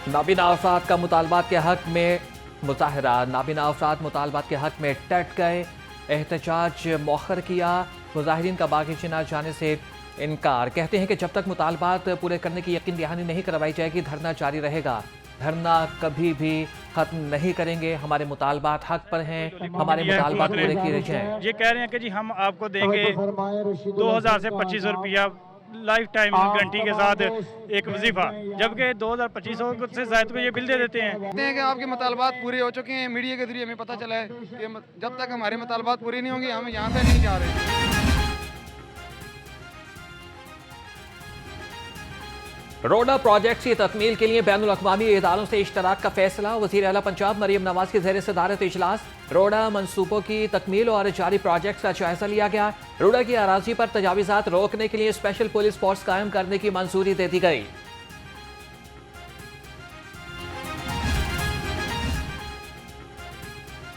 नाबीना अफराद का मुतालबात के हक में मुजाहरा। नाबीना अफराद मुतालबात के हक में डट गए, एहतजाज मौखर किया। मुजाहिरीन का बागी चिनार जाने से इनकार। कहते हैं कि जब तक मुतालबात पूरे करने की यकीन दहानी नहीं करवाई जाएगी धरना जारी रहेगा। धरना कभी भी खत्म नहीं करेंगे। हमारे मुतालबात हक पर हैं, हमारे मुतालबात पूरे किए जाएं। ये कह रहे हैं कि जी हम आपको देंगे 2000 से 2500 रुपया लाइफ टाइम गारंटी के साथ एक वजीफा, जबकि 2025 से जायद को ये बिल दे देते हैं। कहते हैं कि आपके मुतालबात पूरे हो चुके हैं। मीडिया के जरिए हमें पता चला है कि जब तक हमारे मुतालबात पूरे नहीं होंगे हम यहाँ से नहीं जा रहे। रोडा प्रोजेक्ट की तकमील के लिए बैनुल अक़वामी इदारों से इश्तराक का फैसला। वज़ीर आला पंजाब मरियम नवाज की ज़ेर सदारत इजलास रोडा मनसूबों की तकमील और जारी प्रोजेक्ट्स का जायजा लिया गया। रोडा की अराजी पर तजावीज़ात रोकने के लिए स्पेशल पुलिस फोर्स कायम करने की मंजूरी दे दी गई।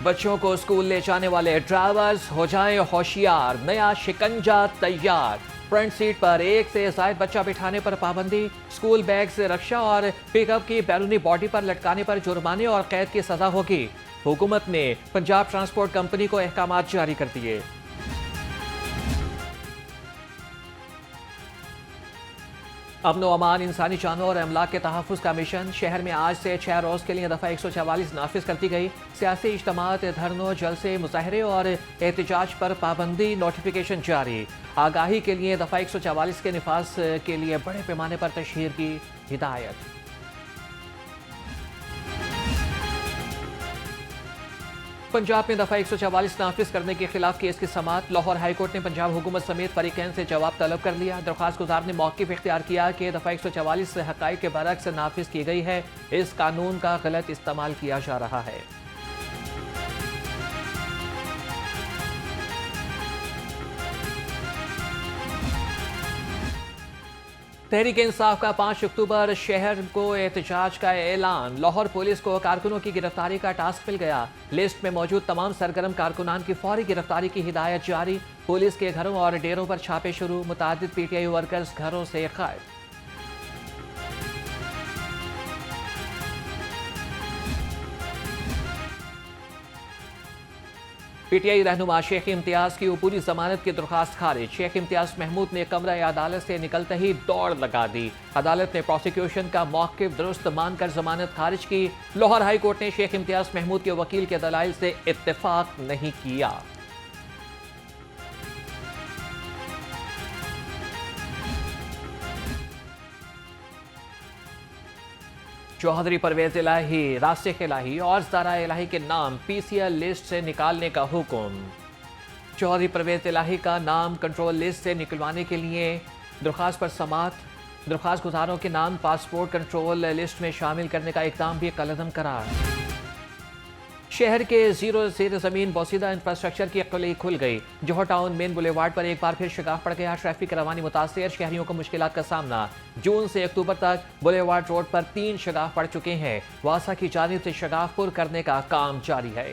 बच्चों को स्कूल ले जाने वाले ड्राइवर्स हो जाएं होशियार, नया शिकंजा तैयार। फ्रंट सीट पर एक से ज्यादा बच्चा बिठाने पर पाबंदी। स्कूल बैग से रक्षा और पिकअप की बैरूनी बॉडी पर लटकाने पर जुर्माने और कैद की सजा होगी। हुकूमत ने पंजाब ट्रांसपोर्ट कंपनी को अहकाम जारी कर दिए। अमन व अमान, इंसानी जानों और अमलाक के तहफ़्फ़ुज़ का मिशन शहर में आज से 6 रोज़ के लिए दफ़ा 144 नाफिज कर दी गई। सियासी इज्तिमात, धरनों, जलसे, मुजाहरे और एहतजाज पर पाबंदी। नोटिफिकेशन जारी। आगाही के लिए दफ़ा 144 के निफाज के लिए बड़े पैमाने पर तशहीर की हिदायत। पंजाब में दफ़ा 144 नाफिज करने के खिलाफ केस की समाअत। लाहौर हाईकोर्ट ने पंजाब हुकूमत समेत फरीकैन से जवाब तलब कर लिया। दरख्वास्त गुजार ने मौक़िफ़ इख्तियार किया कि दफ़ा 144 से हक़ाइक़ के बरअक्स नाफिज की गई है। इस कानून का गलत इस्तेमाल किया जा रहा है। तहरीक इंसाफ का 5 अक्टूबर शहर को एहतजाज का ऐलान। लाहौर पुलिस को कारकुनों की गिरफ्तारी का टास्क मिल गया। लिस्ट में मौजूद तमाम सरगर्म कारकुनान की फौरी गिरफ्तारी की हिदायत जारी। पुलिस के घरों और डेरों पर छापे शुरू। मुतादिद पीटीआई वर्कर्स घरों से गायब। पीटीआई रहनुमा शेख इम्तियाज की पूरी जमानत की दरख्वास्त खारिज। शेख इम्तियाज महमूद ने कमरा अदालत से निकलते ही दौड़ लगा दी। अदालत ने प्रोसिक्यूशन का मौक़िफ़ दुरुस्त मानकर जमानत खारिज की। लाहौर हाई कोर्ट ने शेख इम्तियाज महमूद के वकील के दलाइल से इत्तेफाक नहीं किया। चौधरी परवेज इलाही, रासिख इलाही और ज़ारा इलाही के नाम पीसीएल लिस्ट से निकालने का हुक्म। चौधरी परवेज इलाही का नाम कंट्रोल लिस्ट से निकलवाने के लिए दरख्वास्त पर समाअत। दरख्वास्त गुजारों के नाम पासपोर्ट कंट्रोल लिस्ट में शामिल करने का इक़दाम भी कलअदम करार। शहर के जीरो ज़ेर ज़मीन बोसीदा इंफ्रास्ट्रक्चर की कली खुल गई। जोहर टाउन मेन बुलेवार्ड पर एक बार फिर शिगाफ पड़ गया। ट्रैफिक रवानी मुतासिर, शहरियों को मुश्किलात का सामना। जून से अक्टूबर तक बुलेवार्ड रोड पर 3 शिगाफ पड़ चुके हैं। वासा की जानिब से शिगाफ पुर करने का काम जारी है।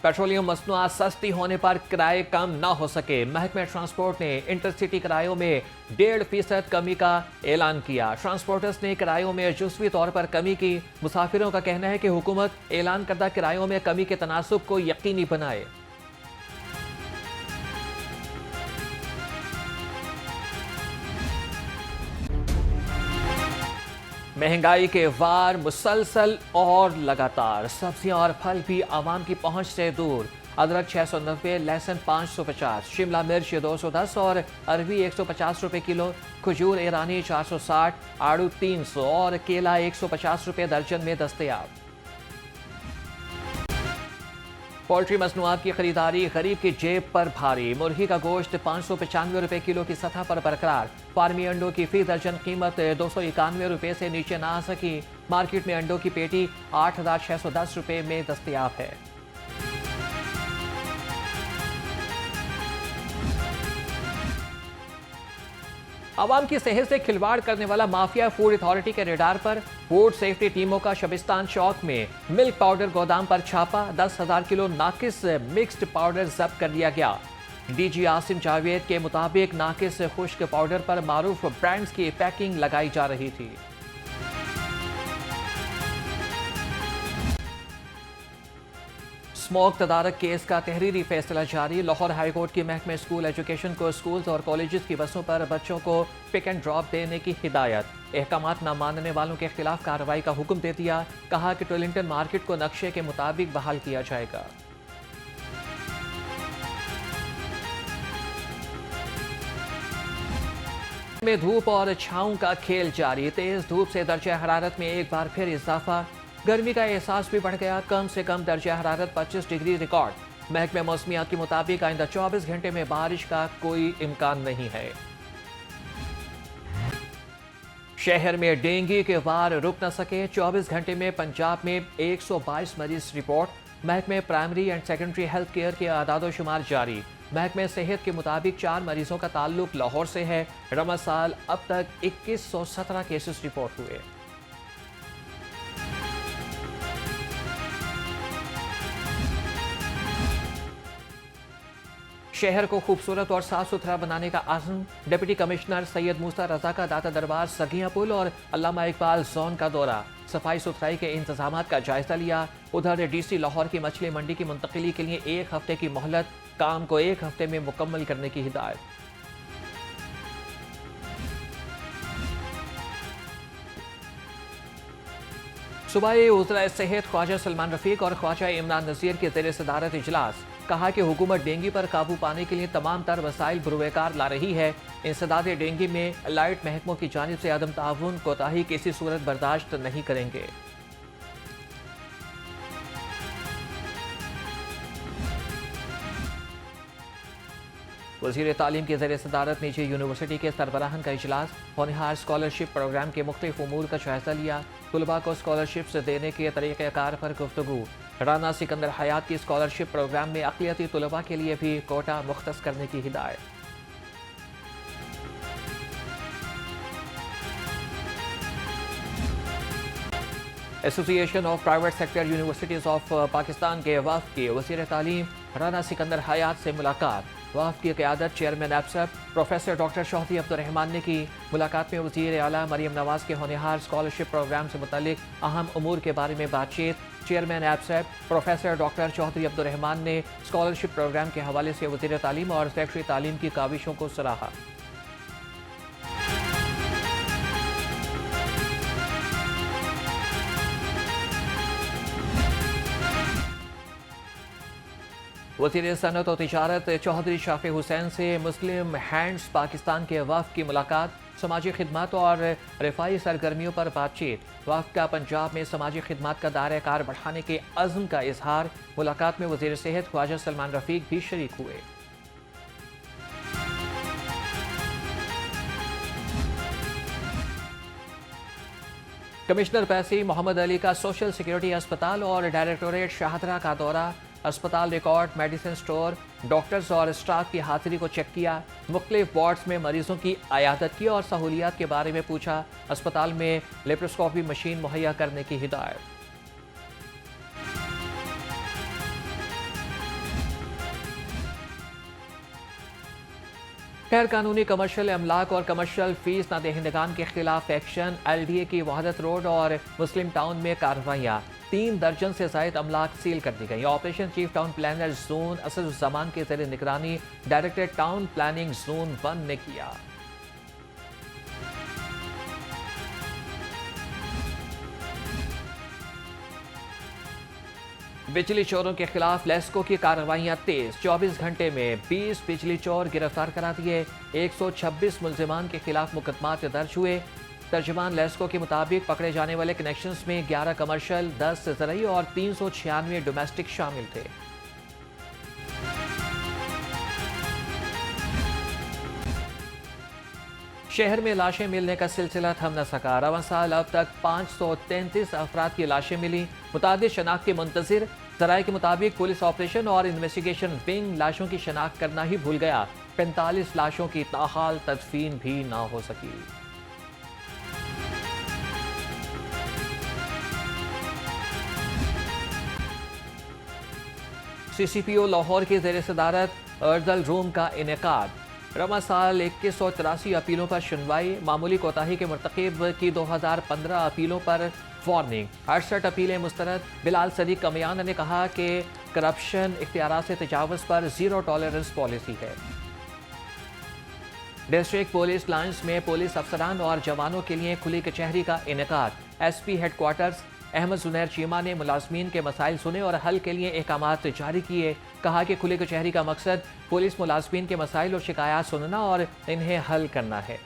पेट्रोलियम मसनूआत सस्ती होने पर किराए कम ना हो सके। महकमे ट्रांसपोर्ट ने इंटरसिटी किरायों में 1.5% कमी का ऐलान किया। ट्रांसपोर्टर्स ने किरायों में जुज़वी तौर पर कमी की। मुसाफिरों का कहना है कि हुकूमत ऐलान करदा किरायों में कमी के तनासुब को यकीनी बनाए। महंगाई के वार मुसलसल और लगातार। सब्जियां और फल भी आवाम की पहुंच से दूर। अदरक 690, लहसुन 550, शिमला मिर्च 210 और अरवी 150 रुपए किलो। खजूर ईरानी 460, आड़ू 300 और केला 150 रुपए दर्जन में दस्तयाब। पोल्ट्री मसनूआत की खरीदारी गरीब की जेब पर भारी। मुर्गी का गोश्त 595 रुपए किलो की सतह पर बरकरार। फार्मी अंडों की फी दर्जन कीमत 291 रुपए से नीचे ना आ सकी। मार्केट में अंडों की पेटी 8610 रुपए में दस्तयाब है। आवाम की सेहत से खिलवाड़ करने वाला माफिया फूड अथॉरिटी के रेडार पर। फूड सेफ्टी टीमों का शबिस्तान चौक में मिल्क पाउडर गोदाम पर छापा। 10,000 किलो नाकिस मिक्स्ड पाउडर जब्त कर लिया गया। डीजी आसिम जावेद के मुताबिक नाकिस खुश्क पाउडर पर मारूफ ब्रांड्स की पैकिंग लगाई जा रही थी। स्मोक तदारक केस का तहरीरी फैसला जारी। लाहौर हाईकोर्ट की महकमे स्कूल एजुकेशन को स्कूल्स और कॉलेजेस की बसों पर बच्चों को पिक एंड ड्रॉप देने की हिदायत। अहकामात न मानने वालों के खिलाफ कार्रवाई का हुक्म दे दिया। कहा कि टोलिंगटन मार्केट को नक्शे के मुताबिक बहाल किया जाएगा। में धूप और छांव का खेल जारी। तेज धूप से दर्जा हरारत में एक बार फिर इजाफा। गर्मी का एहसास भी बढ़ गया। कम से कम दर्जा हरारत 25 डिग्री रिकॉर्ड। महकमे मौसमियात के मुताबिक आइंदा 24 घंटे में बारिश का कोई इम्कान नहीं है। शहर में डेंगू के वार रुक न सके। 24 घंटे में पंजाब में 122 मरीज रिपोर्ट। महकमे primary and secondary health care के आदादोशुमार जारी। महकमे सेहत के मुताबिक 4 मरीजों का ताल्लुक लाहौर से है। रमज़ साल अब तक 2117 केसेस रिपोर्ट हुए। शहर को खूबसूरत और साफ सुथरा बनाने का आज़म। डिप्टी कमिश्नर सैयद मूसा रजा का दाता दरबार, सगिया पुल और अल्लामा इकबाल जोन का दौरा। सफाई सुथराई के इंतजाम का जायजा लिया। उधर डीसी लाहौर की मछली मंडी की मुंतकिली के लिए 1 हफ्ते की मोहलत। काम को 1 हफ्ते में मुकम्मल करने की हिदायत। सूबाई उज़रा सेहत ख्वाजा सलमान रफीक और ख्वाजा इमरान नज़ीर के ज़ेर सदारत इजलास। कहा कि हुकूमत डेंगू पर काबू पाने के लिए तमाम तर वसाइल बुरवेकार ला रही है। इंसदाद डेंगू में लाइट महकमों की जानिब से अदम ताउन कोताही किसी सूरत बर्दाश्त नहीं करेंगे। वज़ीर तालीम के ज़रिए सदारत निजी यूनिवर्सिटी के सरबराहान का इजलास। होनहार स्कॉलरशिप प्रोग्राम के मुख्तलिफ उमूर का जायजा लिया। तुलबा को स्कॉलरशिप देने के तरीक़ेकार पर गुफ्तगू। राना सिकंदर हयात की स्कॉलरशिप प्रोग्राम में अक़लियती तुलबा के लिए भी कोटा मुख्तस करने की हिदायत। Association of private sector universities of Pakistan के वफ़द की वज़ीर तालीम राना सिकंदर हयात से मुलाकात। वफ़द की क़यादत चेयरमैन एब्सप प्रोफेसर डॉक्टर चौधरी अब्दुर्रहमान ने की। मुलाकात में वज़ीर आला मरियम नवाज़ के होनहार स्कॉलरशिप प्रोग्राम से मुतल्लिक अहम उमूर के बारे में बातचीत। चेयरमैन एब्सप प्रोफेसर डॉक्टर चौधरी अब्दुर्रहमान ने स्कॉलरशिप प्रोग्राम के हवाले से वज़ीर तालीम और सेक्रेटरी तालीम की काविशों को सराहा। वज़ीर सनअत और तिजारत चौधरी शाफी हुसैन से मुस्लिम हैंड्स पाकिस्तान के वफ़द की मुलाकात। समाजी खिदमत और रिफाई सरगर्मियों पर बातचीत। वफ़द का पंजाब में समाजी खिदमत का दायरा कार बढ़ाने के अज़्म का इजहार। मुलाकात में वज़ीर सेहत ख्वाजा सलमान रफीक भी शरीक हुए। कमिश्नर पैसी मोहम्मद अली का सोशल सिक्योरिटी अस्पताल और डायरेक्टोरेट शाहदरा का दौरा। अस्पताल रिकॉर्ड, मेडिसिन स्टोर, डॉक्टर्स और स्टाफ की हाजिरी को चेक किया। मुख्तलिफ वार्ड्स में मरीजों की अयादत की और सहूलियात के बारे में पूछा। अस्पताल में लेप्रोस्कोपी मशीन मुहैया करने की हिदायत। गैर कानूनी कमर्शियल अमलाक और कमर्शियल फीस न दहिंदगान के खिलाफ एक्शन। LDA की वहादत रोड और मुस्लिम टाउन में कार्रवाइयाँ। 3 दर्जन से ज़ायद अमलाक सील कर दी गई। Operation chief town planner zone Asaduzzaman के ज़रिए निगरानी डायरेक्टर टाउन प्लानिंग जोन 1 ने किया। बिजली चोरों के खिलाफ लेस्को की कार्रवाइयां तेज। 24 घंटे में 20 बिजली चोर गिरफ्तार करा दिए। 126 मुल्जिमान के खिलाफ मुकदमात दर्ज हुए। तर्जमान लेस्को के मुताबिक पकड़े जाने वाले कनेक्शंस में 11 कमर्शियल, 10 ज़रई और 396 डोमेस्टिक शामिल थे। शहर में लाशें मिलने का सिलसिला थम न सका। रवां साल अब तक 533 अफराद की लाशें मिली। मुतादिद शनाख्त के मुंतजिर। ज़राए के मुताबिक पुलिस ऑपरेशन और इन्वेस्टिगेशन विंग लाशों की शनाख्त करना ही भूल गया। 45 लाशों की ताहाल तदफीन भी ना हो सकी। CCPO लाहौर की ज़ेर सदारत अर्दल रूम का इनेकाद। रवा साल 2183 अपीलों पर सुनवाई। मामूली कोताही के मुर्तकिब की 2015 अपीलों पर वार्निंग। 68 अपीलें मुस्तरद। बिलाल सदीक कमियान ने कहा कि करप्शन इख्तियारात से तजावुज़ पर जीरो टॉलरेंस पॉलिसी है। डिस्ट्रिक्ट पुलिस लाइन्स में पुलिस अफसरान और जवानों के लिए खुली कचहरी का इनेकाद। SP हेडक्वार्टर्स अहमद जुनैर चीमा ने मुलाजमीन के मसाइल सुने और हल के लिए अहकामात जारी किए। कहा कि खुली कचहरी का मकसद पुलिस मुलाजमीन के मसाइल और शिकायत सुनना और इन्हें हल करना है।